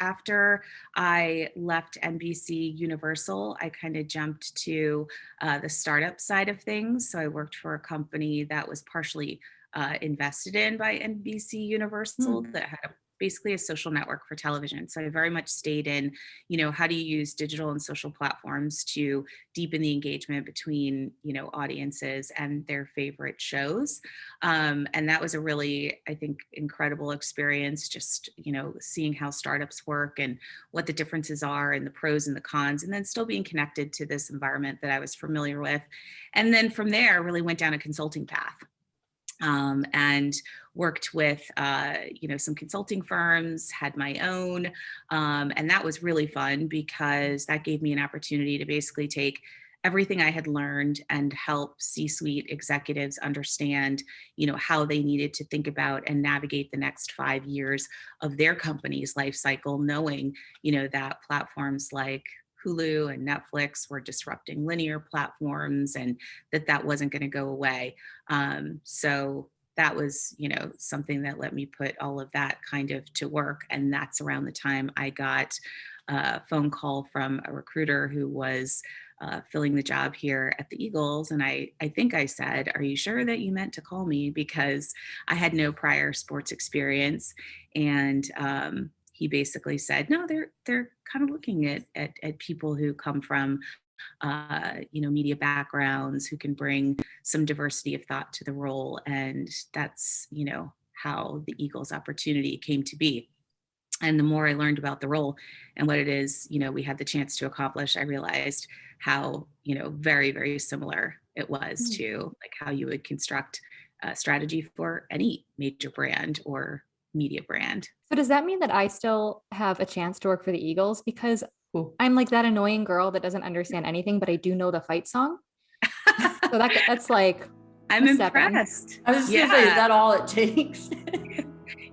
after I left NBC Universal, I kind of jumped to the startup side of things. So I worked for a company that was partially invested in by NBC Universal that had basically a social network for television. So I very much stayed in, how do you use digital and social platforms to deepen the engagement between, audiences and their favorite shows. And that was a really, I think, incredible experience, just, seeing how startups work and what the differences are and the pros and the cons, and then still being connected to this environment that I was familiar with. And then from there, really went down a consulting path. And worked with, some consulting firms, had my own. And that was really fun because that gave me an opportunity to basically take everything I had learned and help C-suite executives understand, how they needed to think about and navigate the next 5 years of their company's life cycle, knowing, that platforms like Hulu and Netflix were disrupting linear platforms and that wasn't going to go away. So that was, something that let me put all of that kind of to work. And that's around the time I got a phone call from a recruiter who was filling the job here at the Eagles. And I think I said, "Are you sure that you meant to call me?" Because I had no prior sports experience. And he basically said, "No, they're kind of looking at people who come from media backgrounds, who can bring some diversity of thought to the role." And that's, how the Eagles opportunity came to be. And the more I learned about the role and what it is, we had the chance to accomplish, I realized how, very, very similar it was to like how you would construct a strategy for any major brand or media brand. So does that mean that I still have a chance to work for the Eagles? Because Cool. I'm like that annoying girl that doesn't understand anything, but I do know the fight song. So that's like I'm a step in. impressed. I was just gonna say, is that all it takes?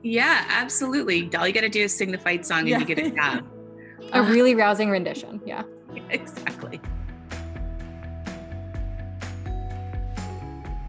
Yeah, absolutely. All you got to do is sing the fight song and you get a job. A really rousing rendition. Yeah. Exactly.